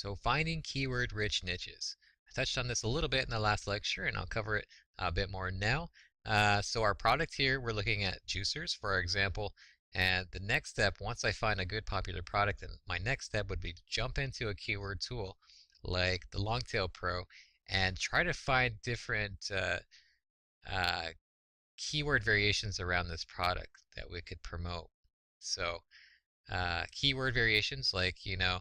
So finding keyword-rich niches. I touched on this a little bit in the last lecture, and I'll cover it a bit more now. So our product here, we're looking at juicers for our example, and the next step, once I find a good popular product, then my next step would be to jump into a keyword tool like the Longtail Pro and try to find different uh, keyword variations around this product that we could promote. So keyword variations like, the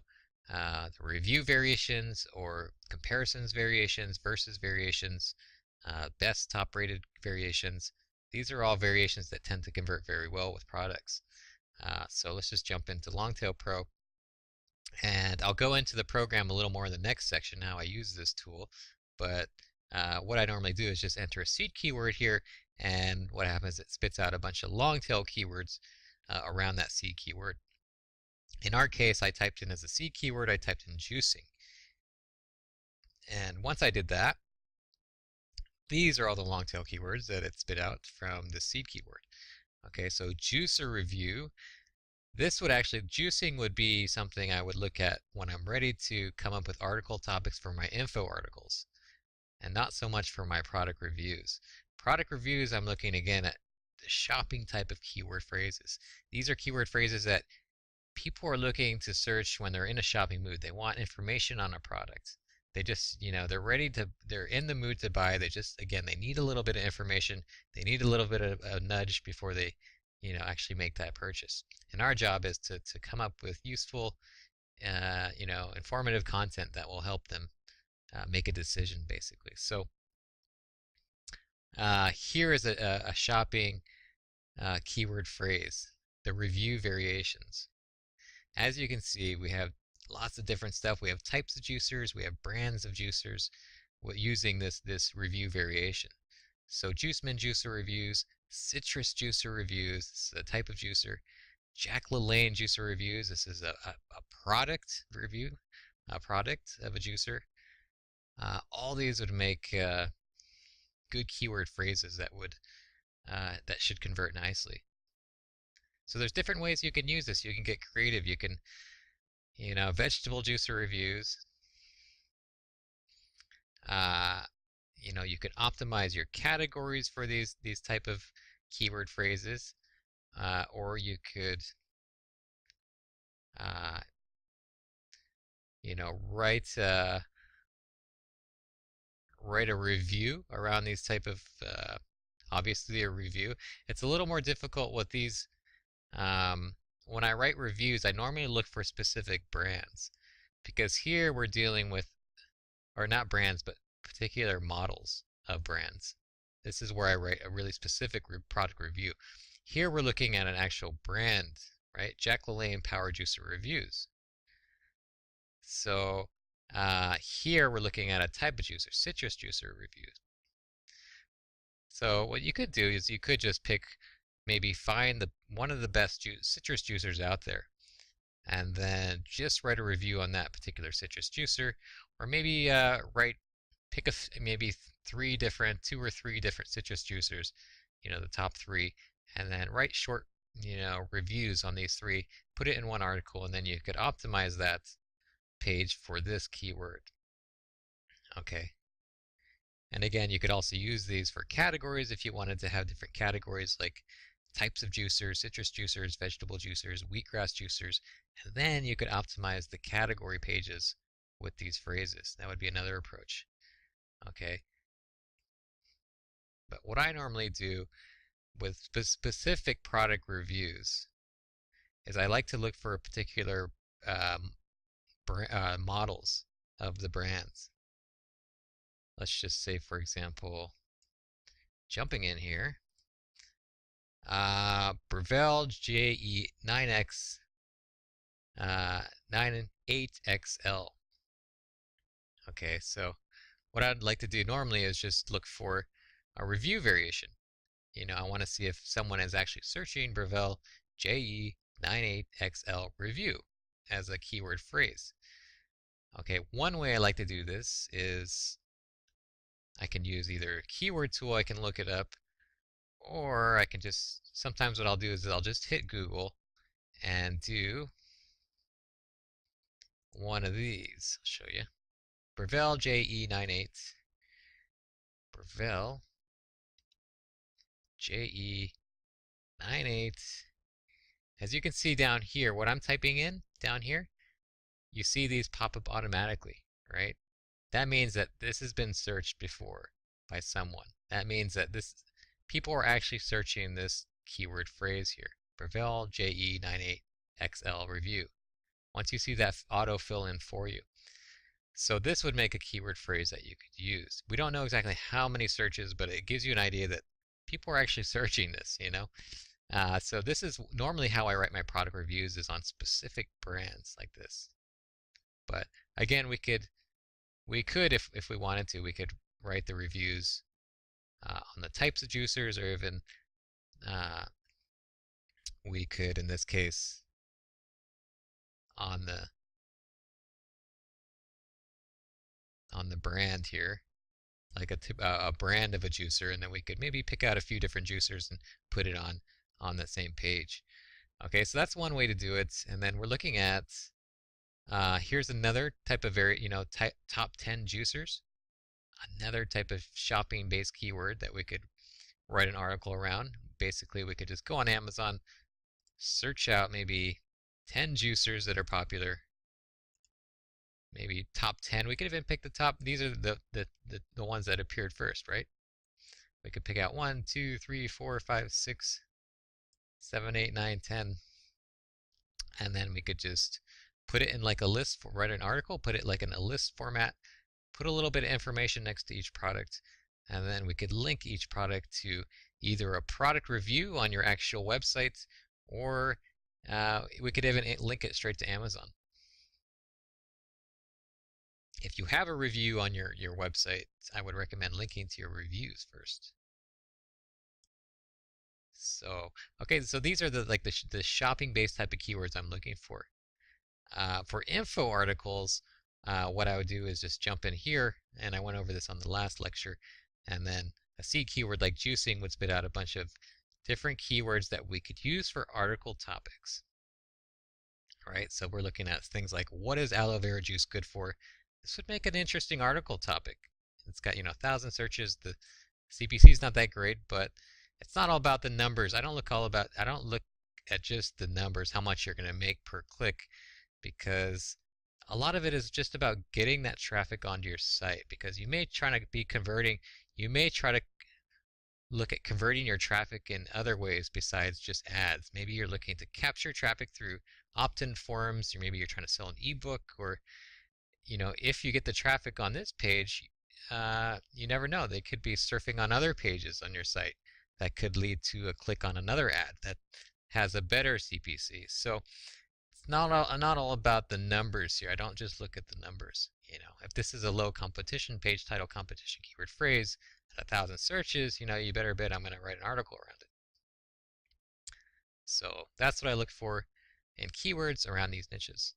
review variations or comparisons variations versus variations, best top rated variations. These are all variations that tend to convert very well with products. So let's just jump into Longtail Pro. And I'll go into the program a little more in the next section, how I use this tool. But what I normally do is just enter a seed keyword here, and what happens is it spits out a bunch of long tail keywords around that seed keyword. In our case, I typed in as a seed keyword, I typed in juicing. And once I did that, these are all the long tail keywords that it spit out from the seed keyword. Okay, so juicer review. This would actually, juicing would be something I would look at when I'm ready to come up with article topics for my info articles, and not so much for my product reviews. Product reviews, I'm looking again at the shopping type of keyword phrases. These are keyword phrases that people are looking to search when they're in a shopping mood. They want information on a product. They just, they're in the mood to buy. They just, again, they need a little bit of information. They need a little bit of a nudge before they, actually make that purchase. And our job is to come up with useful, informative content that will help them make a decision, basically. So here is a shopping keyword phrase, the review variations. As you can see, we have lots of different stuff. We have types of juicers, we have brands of juicers using this review variation. So Juiceman juicer reviews, citrus juicer reviews, this is a type of juicer. Jack LaLanne juicer reviews, this is a product review, a product of a juicer. All these would make good keyword phrases that should convert nicely. So there's different ways you can use this. You can get creative. You can, vegetable juicer reviews. You could optimize your categories for these type of keyword phrases, or you could, write a review around these type of, obviously a review. It's a little more difficult with these. When I write reviews, I normally look for specific brands, because here we're dealing with, or not brands, but particular models of brands. This is where I write a really specific product review. Here we're looking at an actual brand, right? Jack LaLanne Power Juicer Reviews. So here we're looking at a type of juicer, citrus juicer reviews. So what you could do is you could just maybe find one of the best citrus juicers out there, and then just write a review on that particular citrus juicer, or maybe pick maybe two or three different citrus juicers, the top three, and then write short, reviews on these three, put it in one article, and then you could optimize that page for this keyword. Okay. And again, you could also use these for categories if you wanted to have different categories like types of juicers, citrus juicers, vegetable juicers, wheatgrass juicers, and then you could optimize the category pages with these phrases. That would be another approach. Okay. But what I normally do with specific product reviews is I like to look for a particular models of the brands. Let's just say, for example, jumping in here, Breville JE9X 98XL. Okay, so what I'd like to do normally is just look for a review variation. I want to see if someone is actually searching Breville JE98XL review as a keyword phrase. Okay, one way I like to do this is I can use either a keyword tool, I can look it up, or I can just, sometimes what I'll do is I'll just hit Google and do one of these. I'll show you. Brevell JE98. Brevell JE98. As you can see down here, what I'm typing in down here, you see these pop up automatically, right? That means that this has been searched before by someone. That means that people are actually searching this keyword phrase here. Brevell JE98XL review. Once you see that auto fill in for you. So this would make a keyword phrase that you could use. We don't know exactly how many searches, but it gives you an idea that people are actually searching this, you know? So this is normally how I write my product reviews, is on specific brands like this. But again, we could, if we wanted to, we could write the reviews on the types of juicers, or even we could, in this case, on the brand here, like a brand of a juicer, and then we could maybe pick out a few different juicers and put it on the same page. Okay, so that's one way to do it. And then we're looking at here's another type of top 10 juicers, another type of shopping-based keyword that we could write an article around. Basically, we could just go on Amazon, search out maybe 10 juicers that are popular, maybe top 10. We could even pick the top. These are the ones that appeared first, right? We could pick out 1, 2, 3, 4, 5, 6, 7, 8, 9, 10, and then we could just put it in like a list, write an article, put it like in a list format, put a little bit of information next to each product, and then we could link each product to either a product review on your actual website, or we could even link it straight to Amazon. If you have a review on your website, I would recommend linking to your reviews first. So, okay, so these are the shopping-based type of keywords I'm looking for. For info articles, what I would do is just jump in here, and I went over this on the last lecture, and then a C keyword like juicing would spit out a bunch of different keywords that we could use for article topics. All right, so we're looking at things like, what is aloe vera juice good for? This would make an interesting article topic. It's got 1,000 searches. The CPC is not that great, but it's not all about the numbers. I don't look at just the numbers, how much you're going to make per click, because a lot of it is just about getting that traffic onto your site, because you may try to be converting, you may try to look at converting your traffic in other ways besides just ads. Maybe you're looking to capture traffic through opt-in forums, or maybe you're trying to sell an ebook, or if you get the traffic on this page, you never know. They could be surfing on other pages on your site that could lead to a click on another ad that has a better CPC. So it's not all about the numbers here. I don't just look at the numbers. If this is a low competition, page title competition keyword phrase, 1,000 searches, you better bet I'm going to write an article around it. So that's what I look for in keywords around these niches.